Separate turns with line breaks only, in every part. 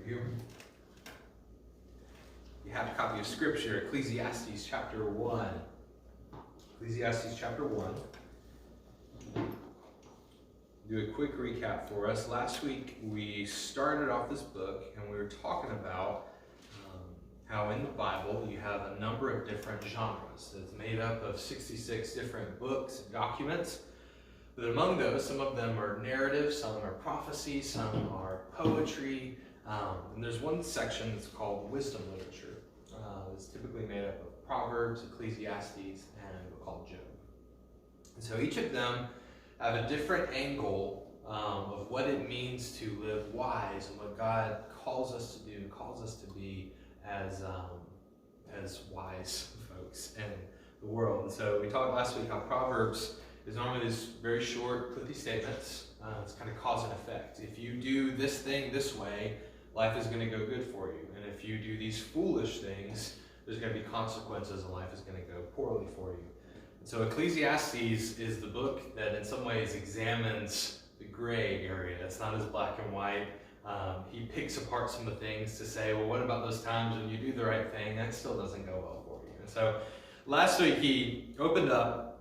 you. You have a copy of Scripture, Ecclesiastes chapter 1. Ecclesiastes chapter 1. Do a quick recap for us. Last week we started off this book and we were talking about how in the Bible you have a number of different genres. It's made up of 66 different books and documents. But among those, some of them are narrative, some are prophecy, some are poetry. And there's one section that's called wisdom literature. It's typically made up of Proverbs, Ecclesiastes, and a book called Job. And so each of them have a different angle of what it means to live wise and what God calls us to do, calls us to be as wise folks in the world. And so we talked last week how Proverbs is normally these very short, pithy statements. It's kind of cause and effect. If you do this thing this way, life is going to go good for you. And if you do these foolish things, there's going to be consequences and life is going to go poorly for you. And so Ecclesiastes is the book that in some ways examines the gray area. It's not as black and white. He picks apart some of the things to say, well, what about those times when you do the right thing? That still doesn't go well for you. And so last week he opened up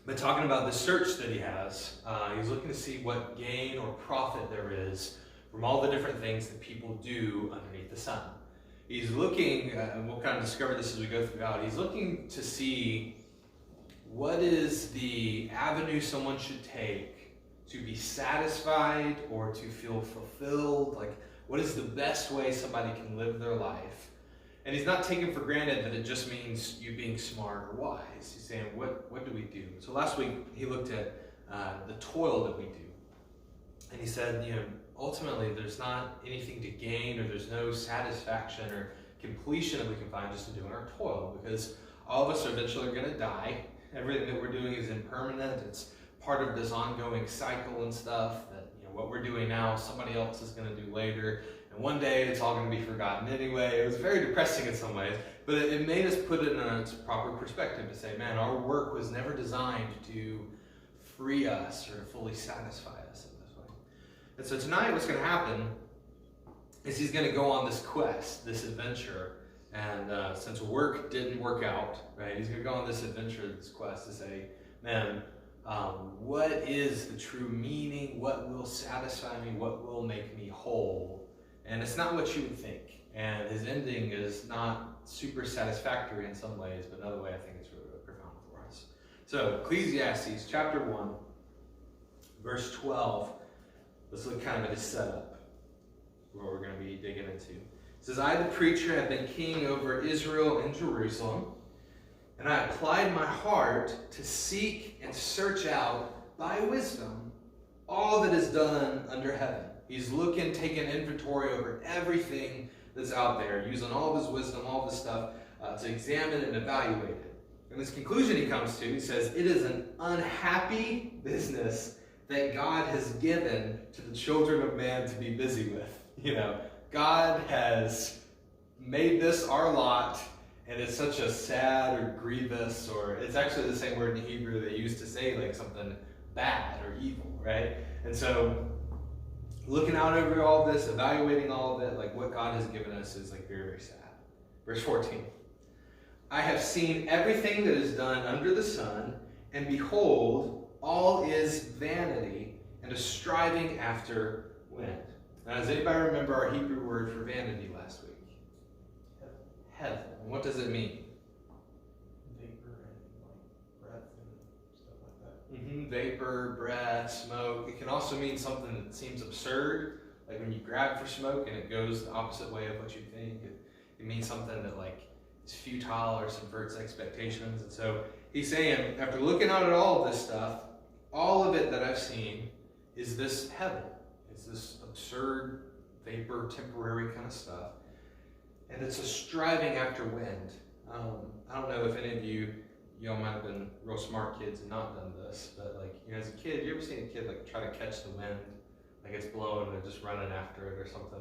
by talking about the search that he has. He's looking to see what gain or profit there is from all the different things that people do underneath the sun. He's looking, and we'll kind of discover this as we go throughout, he's looking to see what is the avenue someone should take to be satisfied or to feel fulfilled. Like, what is the best way somebody can live their life? And he's not taking for granted that it just means you being smart or wise. He's saying, what do we do? So last week he looked at the toil that we do. And he said, ultimately there's not anything to gain, or there's no satisfaction or completion that we can find just in doing our toil, because all of us are eventually going to die. Everything that we're doing is impermanent. It's part of this ongoing cycle and stuff that, what we're doing now, somebody else is going to do later. And one day it's all going to be forgotten anyway. It was very depressing in some ways, but it made us put it in its proper perspective to say, man, our work was never designed to free us or fully satisfy us in this way. And so tonight what's going to happen is he's going to go on this quest, this adventure. And since work didn't work out, right, he's going to go on this adventure, this quest to say, man, what is the true meaning? What will satisfy me? What will make me whole? And it's not what you would think. And his ending is not super satisfactory in some ways, but another way I think it's really, really profound for us. So Ecclesiastes chapter 1, verse 12. Let's look kind of at his setup, what we're going to be digging into. It says, I, the preacher, have been king over Israel and Jerusalem, and I applied my heart to seek and search out by wisdom all that is done under heaven. He's looking, taking inventory over everything that's out there, using all of his wisdom, all of this stuff to examine and evaluate it. And this conclusion he comes to, he says, it is an unhappy business that God has given to the children of man to be busy with. God has made this our lot, and it's such a sad or grievous, or it's actually the same word in Hebrew they used to say like something bad or evil, right? And so looking out over all of this, evaluating all of it, like what God has given us is like very, very sad. Verse 14. I have seen everything that is done under the sun, and behold, all is vanity and a striving after wind. Now, does anybody remember our Hebrew word for vanity last week? Heaven. What does it mean?
Vapor and breath and stuff like that.
Vapor, breath, smoke. It can also mean something that seems absurd, like when you grab for smoke and it goes the opposite way of what you think. It means something that is futile or subverts expectations. And so he's saying, after looking out at all of this stuff, all of it that I've seen is this heaven. It's this absurd, vapor, temporary kind of stuff. And it's a striving after wind. I don't know if any of y'all might have been real smart kids and not done this, but as a kid, you ever seen a kid try to catch the wind? Like it's blowing and they're just running after it or something?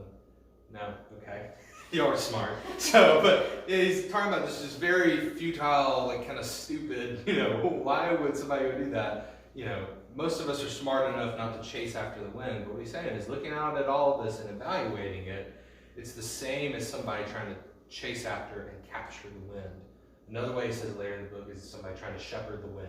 No? Okay. Y'all are smart. But he's talking about this just very futile, kind of stupid, why would somebody do that? Most of us are smart enough not to chase after the wind, but what he's saying is looking out at all of this and evaluating it, It's the same as somebody trying to chase after and capture the wind. Another way he says later in the book is somebody trying to shepherd the wind.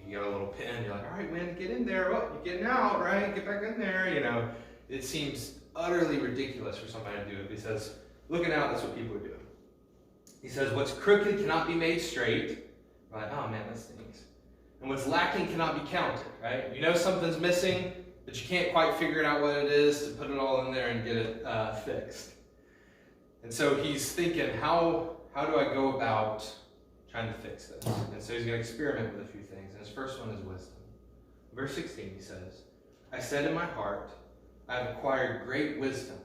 You got a little pin, you're like, all right, wind, get in there. Oh, you're getting out, right? Get back in there, It seems utterly ridiculous for somebody to do it. But he says, looking out, that's what people are doing. He says, what's crooked cannot be made straight. We're like, oh man, that stinks. And what's lacking cannot be counted, right? You know something's missing, but you can't quite figure it out what it is to put it all in there and get it fixed. And so he's thinking, how do I go about trying to fix this? And so he's going to experiment with a few things. And his first one is wisdom. Verse 16, he says, I said in my heart, I have acquired great wisdom,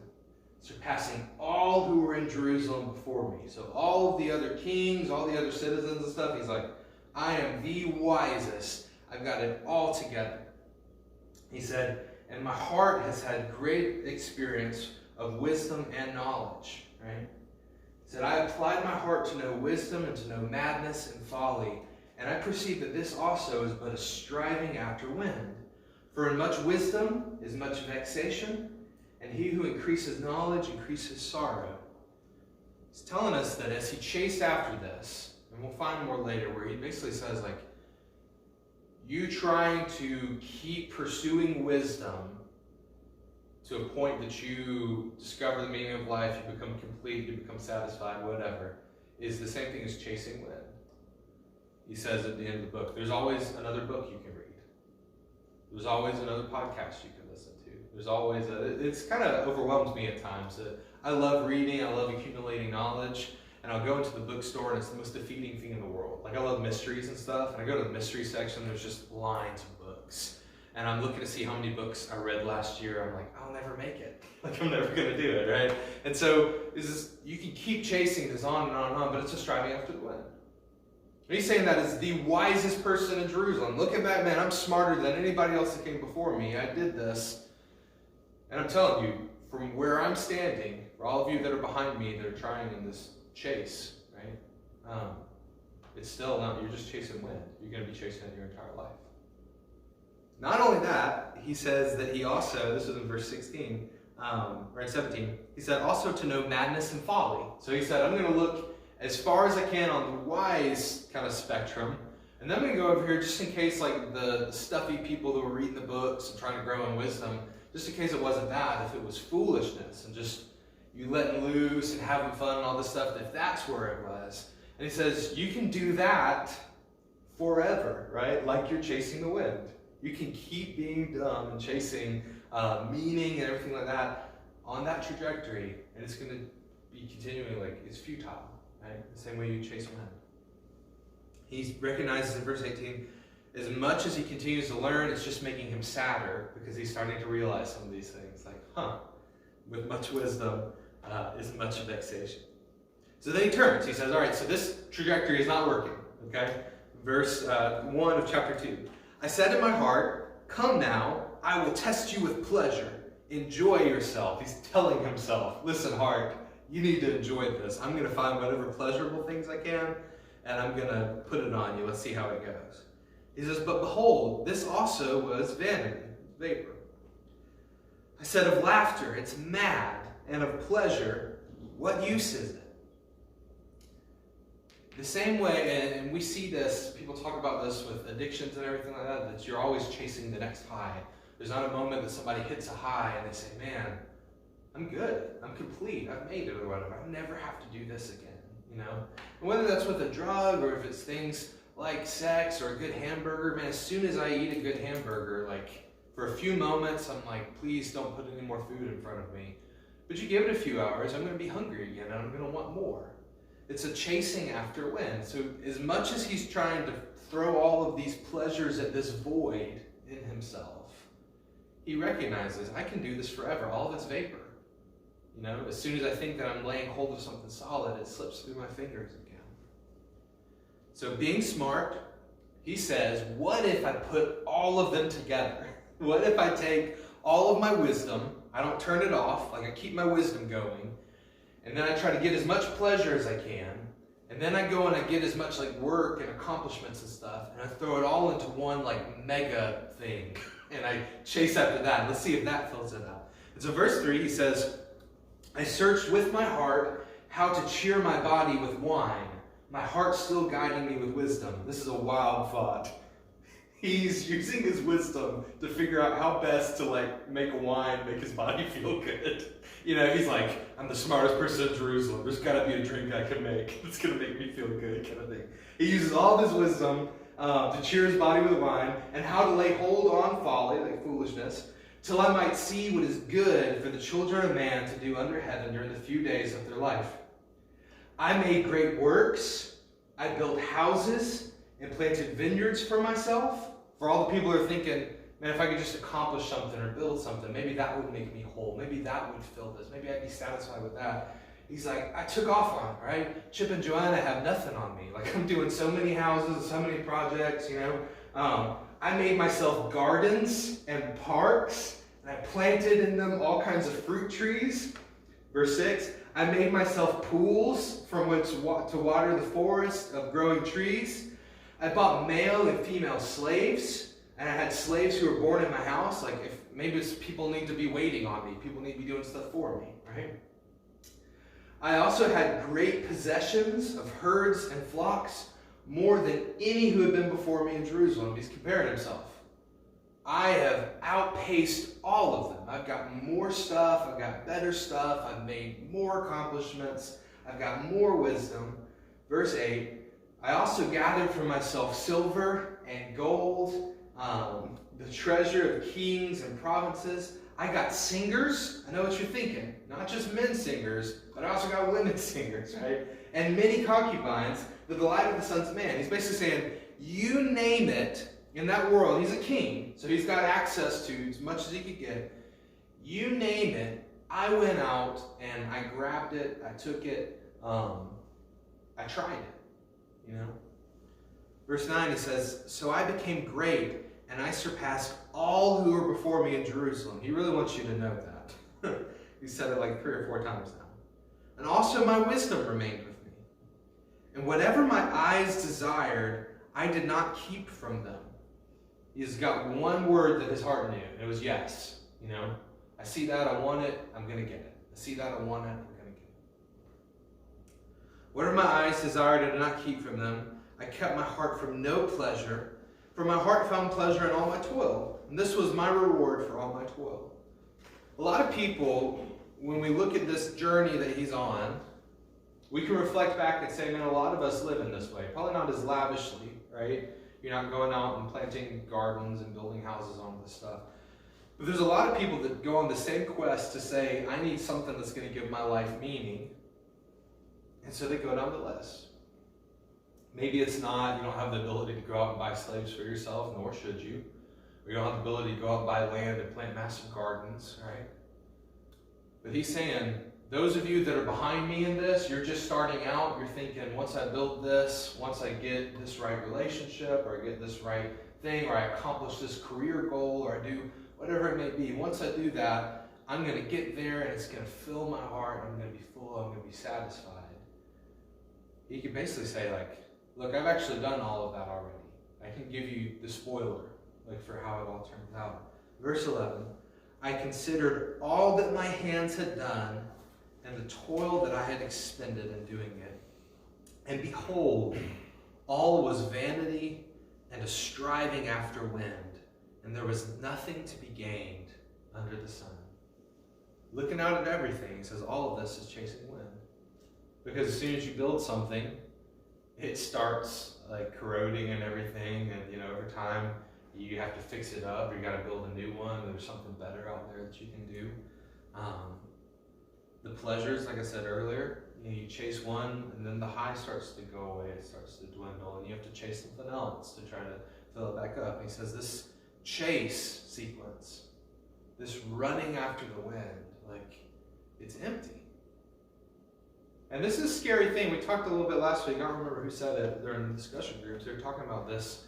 surpassing all who were in Jerusalem before me. So all of the other kings, all the other citizens and stuff, he's like, I am the wisest. I've got it all together. He said, and my heart has had great experience of wisdom and knowledge, right? He said, I applied my heart to know wisdom and to know madness and folly, and I perceive that this also is but a striving after wind. For in much wisdom is much vexation, and he who increases knowledge increases sorrow. He's telling us that as he chased after this, and we'll find more later, where he basically says, like, you trying to keep pursuing wisdom to a point that you discover the meaning of life, you become complete, you become satisfied, whatever, is the same thing as chasing wind. He says at the end of the book, there's always another book you can read. There's always another podcast you can listen to. There's always it's kind of overwhelms me at times. I love reading, I love accumulating knowledge, and I'll go into the bookstore and it's the most defeating thing in the world. Like, I love mysteries and stuff, and I go to the mystery section, there's just lines of books. And I'm looking to see how many books I read last year. I'm like, I'll never make it. Like, I'm never going to do it, right? And so you can keep chasing this on and on and on, but it's just striving after the wind. And he's saying that as the wisest person in Jerusalem. Looking back, man, I'm smarter than anybody else that came before me. I did this. And I'm telling you, from where I'm standing, for all of you that are behind me that are trying in this chase, right? It's still not, you're just chasing wind. You're going to be chasing it your entire life. Not only that, he says that he also, this is in verse 16, or in 17, he said also to know madness and folly. So he said, I'm going to look as far as I can on the wise kind of spectrum, and then I'm going to go over here just in case, like the stuffy people who were reading the books and trying to grow in wisdom, just in case it wasn't that, if it was foolishness and just you letting loose and having fun and all this stuff, if that's where it was. And he says, you can do that forever, right? Like you're chasing the wind. You can keep being dumb and chasing meaning and everything like that on that trajectory, and it's going to be continuing like it's futile, right? The same way you chase wind. He recognizes in verse 18, as much as he continues to learn, it's just making him sadder because he's starting to realize some of these things. Like, with much wisdom is much vexation. So then he turns. He says, all right, so this trajectory is not working, okay? Verse 1 of chapter 2. I said in my heart, come now, I will test you with pleasure. Enjoy yourself. He's telling himself, listen, heart, you need to enjoy this. I'm going to find whatever pleasurable things I can, and I'm going to put it on you. Let's see how it goes. He says, but behold, this also was vanity, vapor. I said of laughter, it's mad, and of pleasure, what use is it? The same way, and we see this, people talk about this with addictions and everything like that, that you're always chasing the next high. There's not a moment that somebody hits a high and they say, man, I'm good, I'm complete, I've made it or whatever. I never have to do this again, And whether that's with a drug or if it's things like sex or a good hamburger, man, as soon as I eat a good hamburger, like for a few moments, I'm like, please don't put any more food in front of me. But you give it a few hours, I'm going to be hungry again and I'm going to want more. It's a chasing after wind. So as much as he's trying to throw all of these pleasures at this void in himself, he recognizes, I can do this forever. All of it's vapor. As soon as I think that I'm laying hold of something solid, it slips through my fingers again. So being smart, he says, what if I put all of them together? What if I take all of my wisdom, I don't turn it off, like I keep my wisdom going, and then I try to get as much pleasure as I can, and then I go and I get as much like work and accomplishments and stuff, and I throw it all into one like mega thing, and I chase after that. Let's see if that fills it out. And so verse 3, he says, I searched with my heart how to cheer my body with wine, my heart still guiding me with wisdom. This is a wild thought. He's using his wisdom to figure out how best to make wine make his body feel good. He's like, I'm the smartest person in Jerusalem. There's got to be a drink I can make that's going to make me feel good, kind of thing. He uses all of his wisdom to cheer his body with wine, and how to lay hold on folly, like foolishness, till I might see what is good for the children of man to do under heaven during the few days of their life. I made great works. I built houses and planted vineyards for myself. For all the people who are thinking, man, if I could just accomplish something or build something, maybe that would make me whole. Maybe that would fill this. Maybe I'd be satisfied with that. He's like, I took off on it, right? Chip and Joanna have nothing on me. I'm doing so many houses, so many projects, I made myself gardens and parks, and I planted in them all kinds of fruit trees. Verse 6, I made myself pools from which to water the forest of growing trees. I bought male and female slaves, and I had slaves who were born in my house. If maybe people need to be waiting on me. People need to be doing stuff for me, right? I also had great possessions of herds and flocks, more than any who had been before me in Jerusalem. He's comparing himself. I have outpaced all of them. I've got more stuff. I've got better stuff. I've made more accomplishments. I've got more wisdom. Verse 8, I also gathered for myself silver and gold, the treasure of kings and provinces. I got singers. I know what you're thinking. Not just men singers, but I also got women singers, right? And many concubines, the delight of the sons of man. He's basically saying, you name it in that world. He's a king, so he's got access to as much as he could get. You name it, I went out and I grabbed it, I took it, I tried it, Verse 9, he says, so I became great, and I surpassed all who were before me in Jerusalem. He really wants you to know that. He said it 3 or 4 times now. And also my wisdom remained with me. And whatever my eyes desired, I did not keep from them. He's got one word that his heart knew. It was yes. I see that, I want it, I'm going to get it. I see that, I want it, I'm going to get it. Whatever my eyes desired, I did not keep from them. I kept my heart from no pleasure, for my heart found pleasure in all my toil. And this was my reward for all my toil. A lot of people, when we look at this journey that he's on, we can reflect back and say, man, a lot of us live in this way. Probably not as lavishly, right? You're not going out and planting gardens and building houses on this stuff. But there's a lot of people that go on the same quest to say, I need something that's going to give my life meaning. And so they go down the list. Maybe it's not, you don't have the ability to go out and buy slaves for yourself, nor should you. Or you don't have the ability to go out and buy land and plant massive gardens, right? But he's saying, those of you that are behind me in this, you're just starting out, you're thinking, once I build this, once I get this right relationship, or I get this right thing, or I accomplish this career goal, or I do whatever it may be, once I do that, I'm going to get there, and it's going to fill my heart, I'm going to be full, I'm going to be satisfied. He could basically say, look, I've actually done all of that already. I can give you the spoiler, for how it all turns out. Verse 11, I considered all that my hands had done, and the toil that I had expended in doing it. And behold, all was vanity and a striving after wind, and there was nothing to be gained under the sun. Looking out at everything, he says all of this is chasing wind. Because as soon as you build something, it starts corroding and everything, and over time you have to fix it up, or you got to build a new one. There's something better out there that you can do. The pleasures, like I said earlier, you chase one, and then the high starts to go away, it starts to dwindle, and you have to chase something else to try to fill it back up. And he says this chase sequence, this running after the wind, it's empty. And this is a scary thing. We talked a little bit last week. I don't remember who said it during the discussion groups. They were talking about this,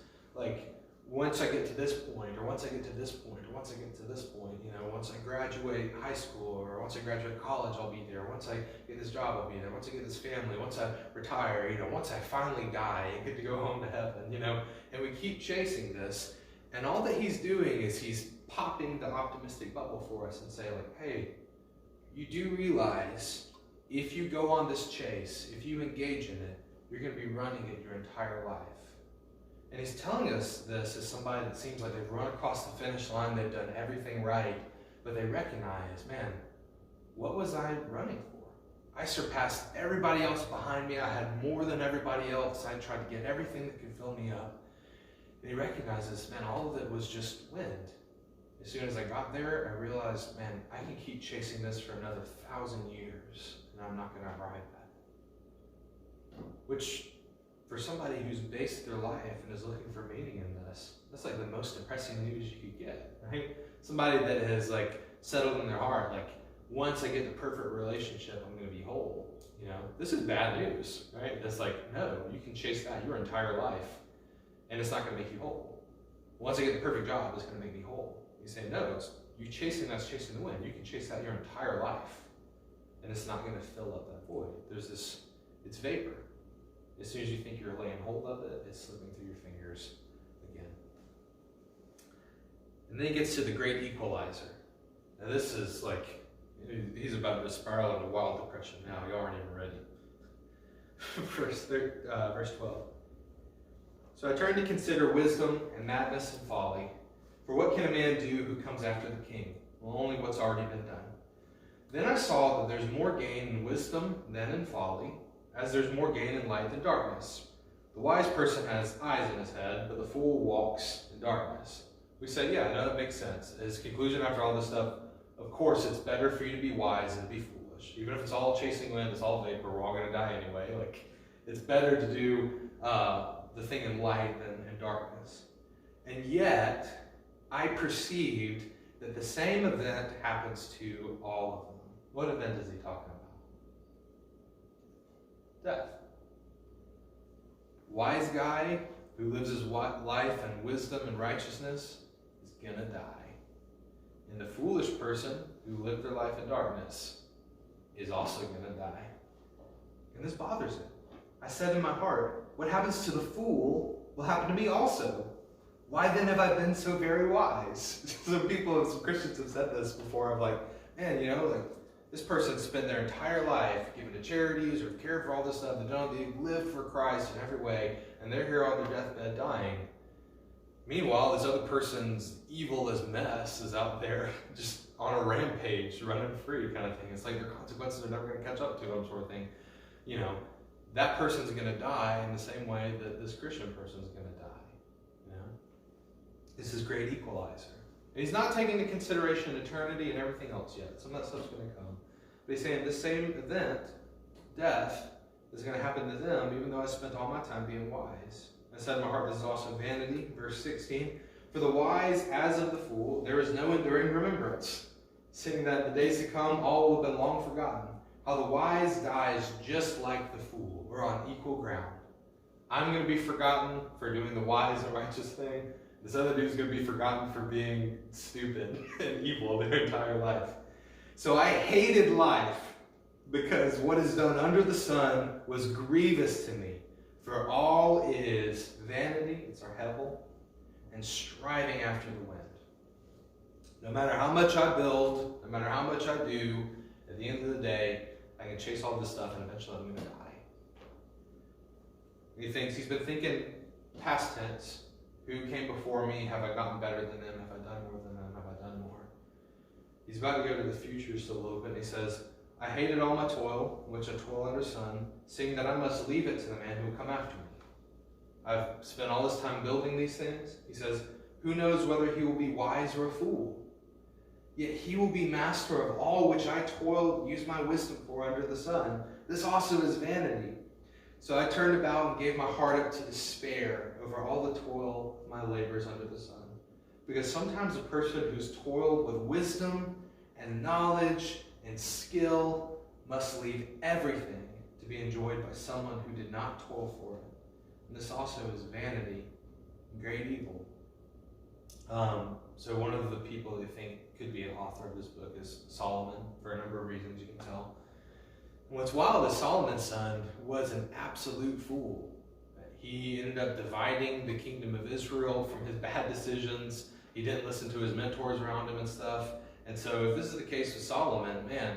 once I get to this point, or once I get to this point, or once I get to this point, once I graduate high school, or once I graduate college, I'll be there. Once I get this job, I'll be there. Once I get this family, once I retire, once I finally die and get to go home to heaven, And we keep chasing this. And all that he's doing is he's popping the optimistic bubble for us and saying, hey, you do realize if you go on this chase, if you engage in it, you're going to be running it your entire life. And he's telling us this as somebody that seems like they've run across the finish line, they've done everything right, but they recognize, man, what was I running for? I surpassed everybody else behind me. I had more than everybody else. I tried to get everything that could fill me up. And he recognizes, man, all of it was just wind. As soon as I got there, I realized, man, I can keep chasing this for another 1,000 years, and I'm not going to arrive at it. Which, for somebody who's based their life and is looking for meaning in this, that's like the most depressing news you could get, right? Somebody that has like settled in their heart, like, once I get the perfect relationship, I'm going to be whole. You know, this is bad news, right? It's like, no, you can chase that your entire life, and it's not going to make you whole. Once I get the perfect job, it's going to make me whole. You say, no, it's you chasing that's chasing the wind. You can chase that your entire life, and it's not going to fill up that void. There's this, it's vapor. As soon as you think you're laying hold of it, it's slipping through your fingers again. And then he gets to the great equalizer. Now this is like, he's about to spiral into wild depression now. Y'all aren't even ready. Verse 12. So I turned to consider wisdom and madness and folly. For what can a man do who comes after the king? Well, only what's already been done. Then I saw that there's more gain in wisdom than in folly, as there's more gain in light than darkness. The wise person has eyes in his head, but the fool walks in darkness. We say, yeah, no, that makes sense. His conclusion after all this stuff, of course, it's better for you to be wise than to be foolish. Even if it's all chasing wind, it's all vapor, we're all going to die anyway. Like, it's better to do the thing in light than in darkness. And yet, I perceived that the same event happens to all of them. What event is he talking about? Death. Wise guy who lives his life in wisdom and righteousness is going to die. And the foolish person who lived their life in darkness is also going to die. And this bothers him. I said in my heart, what happens to the fool will happen to me also. Why then have I been so very wise? Some people, some Christians have said this before of like, man, you know, like this person spent their entire life giving to charities or cared for all this stuff. They lived for Christ in every way, and they're here on their deathbed dying. Meanwhile, this other person's evil as mess is out there just on a rampage, running free kind of thing. It's like their consequences are never going to catch up to them sort of thing. You know, that person's going to die in the same way that this Christian person's going to die. You know? This is great equalizer. And he's not taking into consideration eternity and everything else yet. Some of that stuff's going to come. But he's saying this same event, death, is going to happen to them, even though I spent all my time being wise. I said in my heart, this is also vanity. Verse 16, for the wise as of the fool, there is no enduring remembrance, seeing that in the days to come all will have been long forgotten. How the wise dies just like the fool. We're on equal ground. I'm going to be forgotten for doing the wise and righteous thing. This other dude's going to be forgotten for being stupid and evil their entire life. So I hated life because what is done under the sun was grievous to me. For all is vanity, it's our hevel, and striving after the wind. No matter how much I build, no matter how much I do, at the end of the day, I can chase all this stuff and eventually I'm going to die. He's been thinking past tense. Who came before me? Have I gotten better than them? Have I done more than them? Have I done more? He's about to go to the future still a little bit, and he says, I hated all my toil, which I toil under sun, seeing that I must leave it to the man who will come after me. I've spent all this time building these things. He says, who knows whether he will be wise or a fool? Yet he will be master of all which I toiled, used my wisdom for under the sun. This also is vanity. So I turned about and gave my heart up to despair over all the toil of my labors under the sun. Because sometimes a person who's toiled with wisdom and knowledge and skill must leave everything to be enjoyed by someone who did not toil for it. And this also is vanity, great evil. So one of the people they think could be an author of this book is Solomon, for a number of reasons you can tell. And what's wild is Solomon's son was an absolute fool. He ended up dividing the kingdom of Israel from his bad decisions. He didn't listen to his mentors around him and stuff. And so if this is the case with Solomon, man,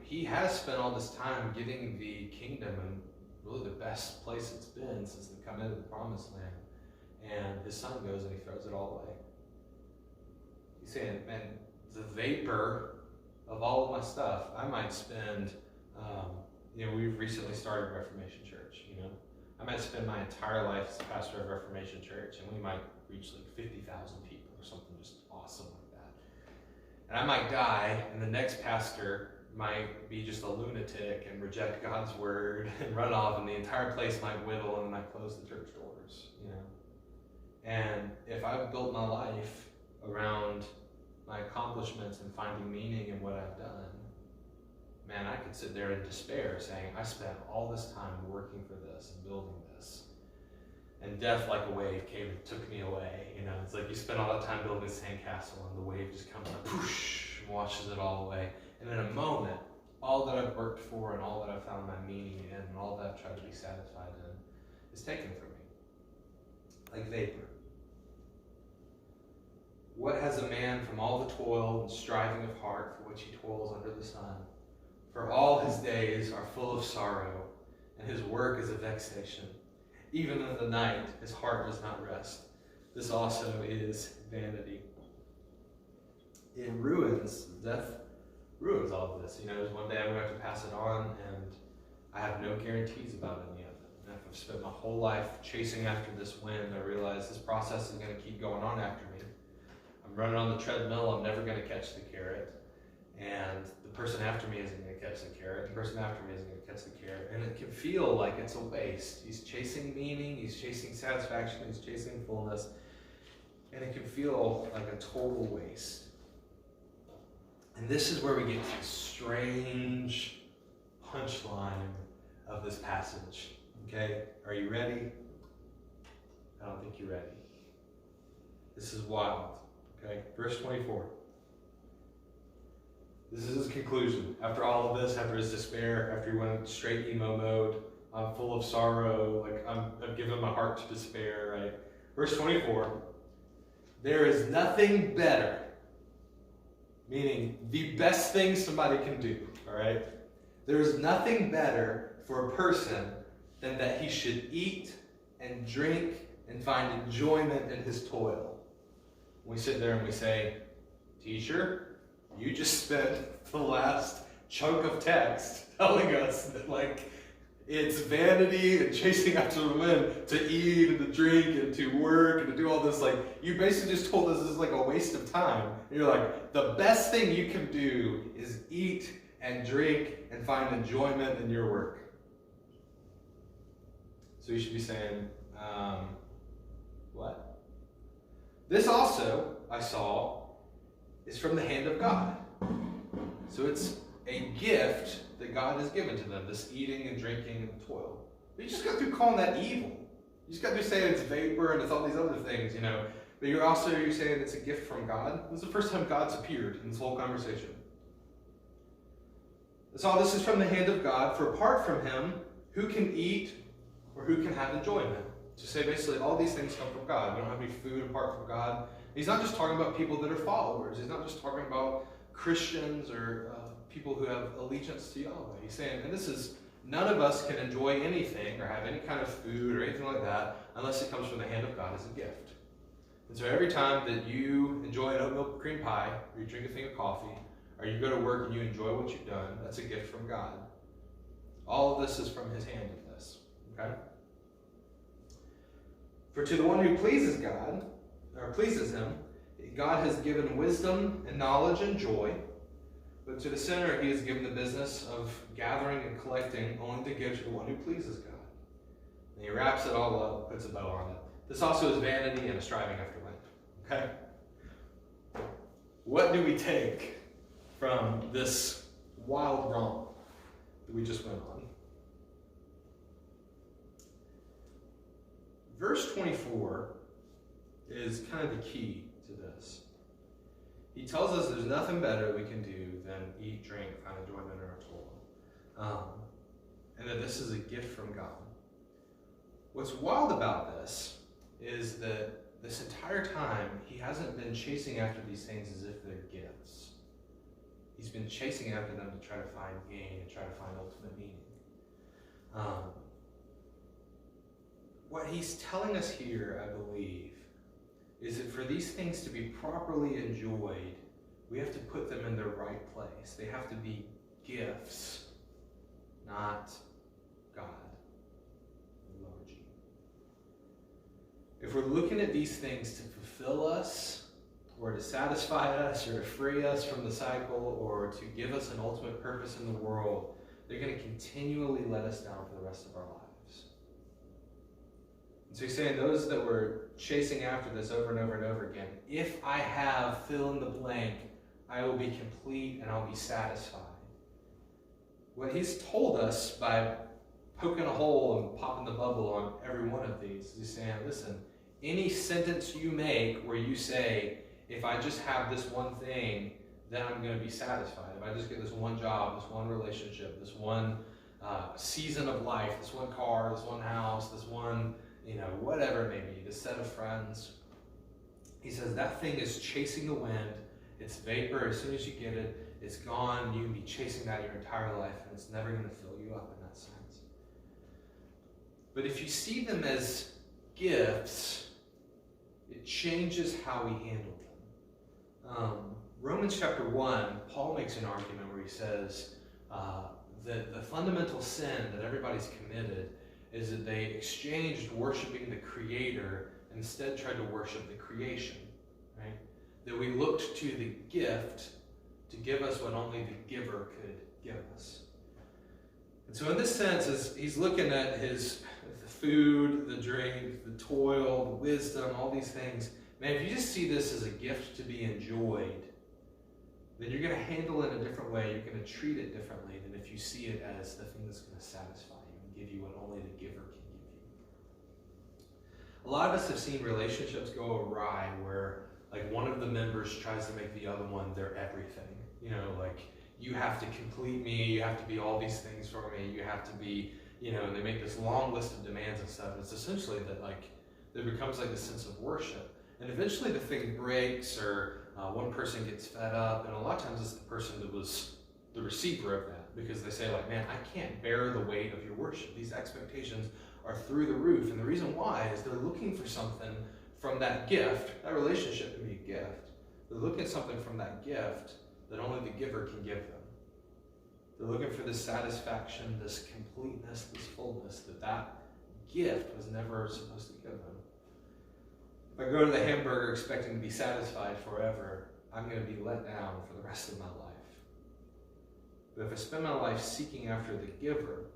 he has spent all this time getting the kingdom in really the best place it's been since they come into the promised land. And his son goes and he throws it all away. He's saying, man, the vapor of all of my stuff, I might spend, we've recently started Reformation Church, I might spend my entire life as a pastor of Reformation Church, and we might reach like 50,000 people or something just awesome like that. And I might die, and the next pastor might be just a lunatic and reject God's word and run off, and the entire place might whittle and might close the church doors, And if I've built my life around my accomplishments and finding meaning in what I've done, man, I could sit there in despair saying, I spent all this time working for this and building this. And death, like a wave, came and took me away. It's like you spend all that time building this sandcastle and the wave just comes and poosh, and washes it all away. And in a moment, all that I've worked for and all that I've found my meaning in and all that I've tried to be satisfied in is taken from me. Like vapor. What has a man from all the toil and striving of heart for which he toils under the sun? For all his days are full of sorrow, and his work is a vexation. Even in the night, his heart does not rest. This also is vanity. It ruins, death ruins all of this. There's one day I'm going to have to pass it on, and I have no guarantees about any of it. And if I've spent my whole life chasing after this wind, I realize this process is going to keep going on after me. I'm running on the treadmill, I'm never going to catch the carrot. And the person after me isn't going to catch the carrot. The person after me isn't going to catch the carrot. And it can feel like it's a waste. He's chasing meaning, he's chasing satisfaction, he's chasing fullness. And it can feel like a total waste. And this is where we get to the strange punchline of this passage. Okay? Are you ready? I don't think you're ready. This is wild. Okay? Verse 24. This is his conclusion. After all of this, after his despair, after he went straight emo mode, I'm full of sorrow, I've given my heart to despair, right? Verse 24, there is nothing better, meaning the best thing somebody can do, all right? There is nothing better for a person than that he should eat and drink and find enjoyment in his toil. We sit there and we say, teacher, you just spent the last chunk of text telling us that it's vanity and chasing after the wind to eat and to drink and to work and to do all this. You basically just told us this is like a waste of time. And you're like, the best thing you can do is eat and drink and find enjoyment in your work. So you should be saying, what? This also, I saw, is from the hand of God. So it's a gift that God has given to them, this eating and drinking and toil. But you just got through calling that evil. You just got through saying it's vapor and it's all these other things, But you're saying it's a gift from God. This is the first time God's appeared in this whole conversation. So this is from the hand of God, for apart from him, who can eat or who can have enjoyment? To say basically all these things come from God. We don't have any food apart from God. He's not just talking about people that are followers. He's not just talking about Christians or people who have allegiance to Yahweh. He's saying, and this is, none of us can enjoy anything or have any kind of food or anything like that unless it comes from the hand of God as a gift. And so every time that you enjoy an oat milk cream pie, or you drink a thing of coffee, or you go to work and you enjoy what you've done, that's a gift from God. All of this is from his hand in this. Okay? For to the one who pleases God, or pleases him, God has given wisdom and knowledge and joy, but to the sinner he has given the business of gathering and collecting only to give to the one who pleases God. And he wraps it all up, puts a bow on it. This also is vanity and a striving after wind. Okay? What do we take from this wild romp that we just went on? Verse 24 is kind of the key to this. He tells us there's nothing better we can do than eat, drink, find enjoyment in our toil. And that this is a gift from God. What's wild about this is that this entire time, he hasn't been chasing after these things as if they're gifts. He's been chasing after them to try to find gain and try to find ultimate meaning. What he's telling us here, I believe, is that for these things to be properly enjoyed, we have to put them in their right place. They have to be gifts, not God. Lower G. If we're looking at these things to fulfill us, or to satisfy us, or to free us from the cycle, or to give us an ultimate purpose in the world, they're going to continually let us down for the rest of our lives. And so he's saying those that were chasing after this over and over and over again, if I have fill in the blank, I will be complete and I'll be satisfied. What he's told us by poking a hole and popping the bubble on every one of these is he's saying, listen, any sentence you make where you say, if I just have this one thing, then I'm going to be satisfied. If I just get this one job, this one relationship, this one season of life, this one car, this one house, this one, whatever it may be, this set of friends. He says that thing is chasing the wind. It's vapor. As soon as you get it, it's gone. You can be chasing that your entire life, and it's never going to fill you up in that sense. But if you see them as gifts, it changes how we handle them. Romans chapter 1, Paul makes an argument where he says that the fundamental sin that everybody's committed is that they exchanged worshiping the Creator and instead tried to worship the creation, right? That we looked to the gift to give us what only the giver could give us. And so in this sense, as he's looking at the food, the drink, the toil, the wisdom, all these things, man, if you just see this as a gift to be enjoyed, then you're going to handle it in a different way. You're going to treat it differently than if you see it as the thing that's going to satisfy you and give you what only the giver can give you. A lot of us have seen relationships go awry where like one of the members tries to make the other one their everything. Like you have to complete me, you have to be all these things for me, you have to be, and they make this long list of demands and stuff. And it's essentially that there becomes like this sense of worship. And eventually the thing breaks, or one person gets fed up, and a lot of times it's the person that was the receiver of that, because they say man, I can't bear the weight of your worship. These expectations are through the roof, and the reason why is they're looking for something from that gift. That relationship can be a gift. They're looking at something from that gift that only the giver can give them. They're looking for this satisfaction, this completeness, this fullness that gift was never supposed to give them. If I go to the hamburger expecting to be satisfied forever, I'm going to be let down for the rest of my life. But if I spend my life seeking after the giver,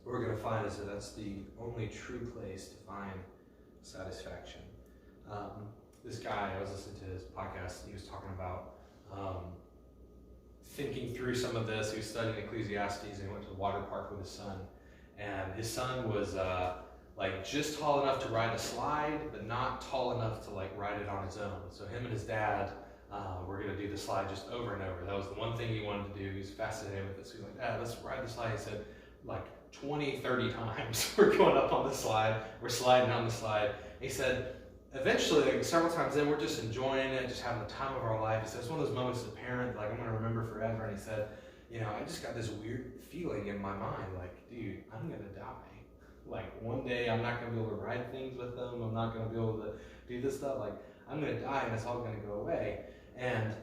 what we're going to find is that that's the only true place to find satisfaction. This guy, I was listening to his podcast, he was talking about thinking through some of this. He was studying Ecclesiastes, and he went to the water park with his son. And his son was just tall enough to ride a slide, but not tall enough to ride it on his own. So him and his dad were going to do the slide just over and over. That was the one thing he wanted to do. He was fascinated with it. So he was like, Dad, let's ride the slide. He said 20, 30 times we're going up on the slide. We're sliding on the slide. He said, eventually, several times in, we're just enjoying it, just having the time of our life. He said, it's one of those moments as a parent, I'm going to remember forever. And he said, I just got this weird feeling in my mind, dude, I'm going to die. One day I'm not going to be able to ride things with them. I'm not going to be able to do this stuff. I'm going to die and it's all going to go away. And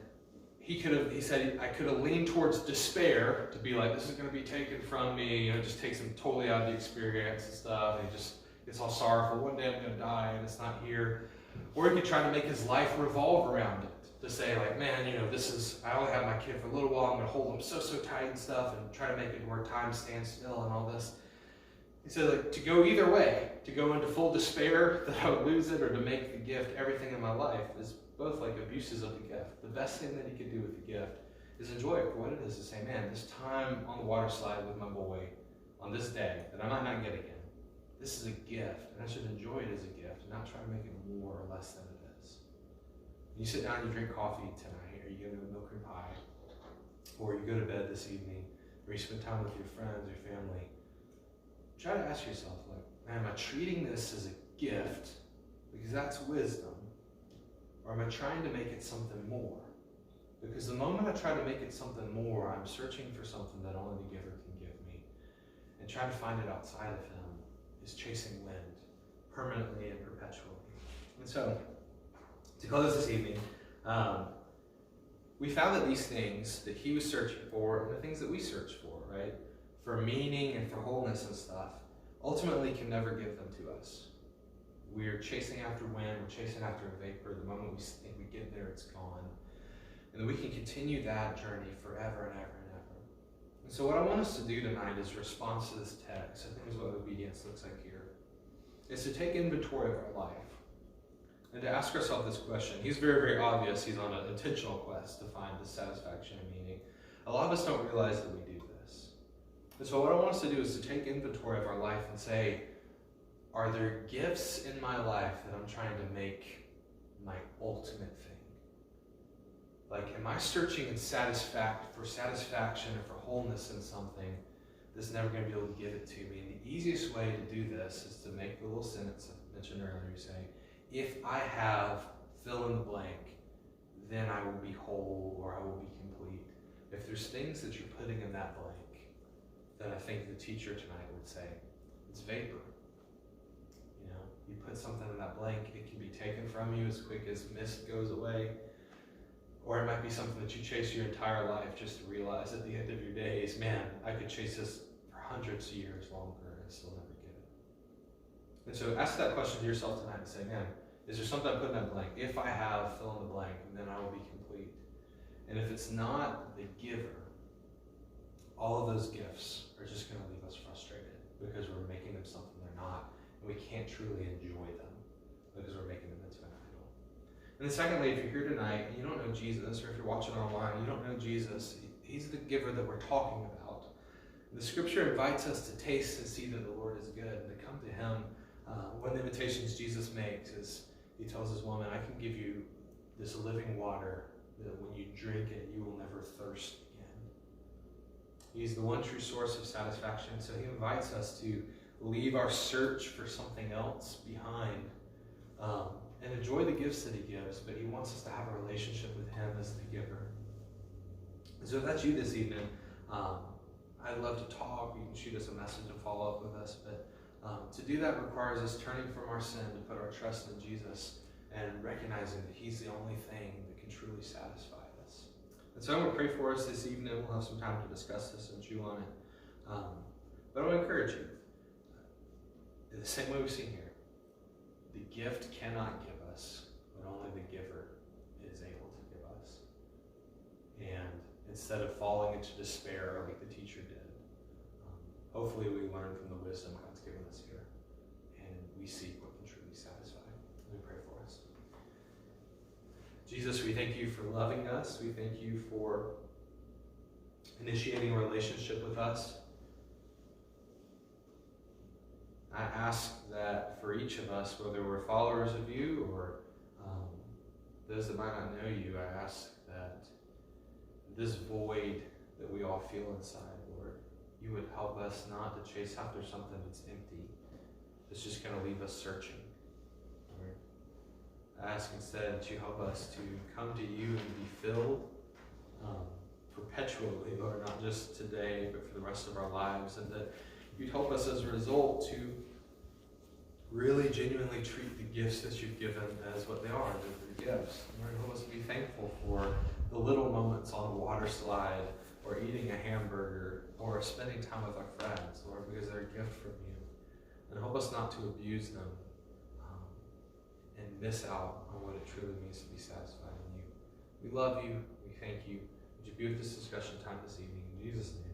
he said, I could have leaned towards despair to be this is going to be taken from me, just takes him totally out of the experience and stuff. And he just gets all sorrowful. One day I'm going to die and it's not here. Or he could try to make his life revolve around it. To say man, I only have my kid for a little while. I'm going to hold him so tight and stuff and try to make it where time stands still and all this. He said, to go either way, to go into full despair that I would lose it, or to make the gift everything in my life, is both abuses of the gift. The best thing that he could do with the gift is enjoy it for what it is, to say, man, this time on the water slide with my boy on this day that I might not get again, this is a gift, and I should enjoy it as a gift and not try to make it more or less than it is. You sit down and you drink coffee tonight, or you get a milk and pie, or you go to bed this evening, or you spend time with your friends, your family. Try to ask yourself, man, am I treating this as a gift because that's wisdom? Or am I trying to make it something more Because the moment I try to make it something more, I'm searching for something that only the giver can give me. And trying to find it outside of him is chasing wind, permanently and perpetually. And so, to close this evening, we found that these things that he was searching for, and the things that we search for, right, for meaning and for wholeness and stuff, ultimately can never give them to us. We're chasing after wind, we're chasing after a vapor. The moment we think we get there, it's gone. And then we can continue that journey forever and ever and ever. And so what I want us to do tonight is response to this text. I think is what obedience looks like here. Is to take inventory of our life and to ask ourselves this question. He's very, very obvious. He's on an intentional quest to find the satisfaction and meaning. A lot of us don't realize that we do this. And so what I want us to do is to take inventory of our life and say, are there gifts in my life that I'm trying to make my ultimate thing? Like, am I searching for satisfaction or for wholeness in something that's never going to be able to give it to me? And the easiest way to do this is to make the little sentence I mentioned earlier. You say, if I have fill in the blank, then I will be whole or I will be complete. If there's things that you're putting in that blank, then I think the teacher tonight would say, it's vapor. You know, you put something in that blank, it can be taken from you as quick as mist goes away. Or it might be something that you chase your entire life just to realize at the end of your days, man, I could chase this for hundreds of years longer and still never get it. And so ask that question to yourself tonight and say, man, is there something I put in that blank? If I have, fill in the blank, then I will be complete. And if it's not the giver, all of those gifts are just going to leave us frustrated because we're making them something they're not, and we can't truly enjoy them because we're making them into an idol. And then secondly, if you're here tonight and you don't know Jesus, or if you're watching online and you don't know Jesus, he's the giver that we're talking about. The scripture invites us to taste and see that the Lord is good and to come to him. One of the invitations Jesus makes is he tells this woman, I can give you this living water that when you drink it, you will never thirst again. He's the one true source of satisfaction. So he invites us to leave our search for something else behind and enjoy the gifts that he gives, but he wants us to have a relationship with him as the giver. And so if that's you this evening, I'd love to talk. You can shoot us a message and follow up with us, but to do that requires us turning from our sin to put our trust in Jesus and recognizing that he's the only thing that can truly satisfy us. And so I'm going to pray for us this evening. We'll have some time to discuss this and chew on it. But I want to encourage you, in the same way we've seen here, the gift cannot give us what only the giver is able to give us. And instead of falling into despair like the teacher did, hopefully we learn from the wisdom God's given us here, and we seek what can truly satisfy. Let me pray for us. Jesus, we thank you for loving us. We thank you for initiating a relationship with us. I ask that for each of us, whether we're followers of you or those that might not know you, I ask that this void that we all feel inside, Lord, you would help us not to chase after something that's empty, that's just going to leave us searching. Lord, I ask instead that you help us to come to you and be filled perpetually, Lord, not just today, but for the rest of our lives, and that you'd help us as a result to really genuinely treat the gifts that you've given as what they are, they're gifts. Lord, help us be thankful for the little moments on a water slide, or eating a hamburger, or spending time with our friends, Lord, because they're a gift from you. And help us not to abuse them and miss out on what it truly means to be satisfied in you. We love you. We thank you. Would you be with this discussion time this evening? In Jesus' name.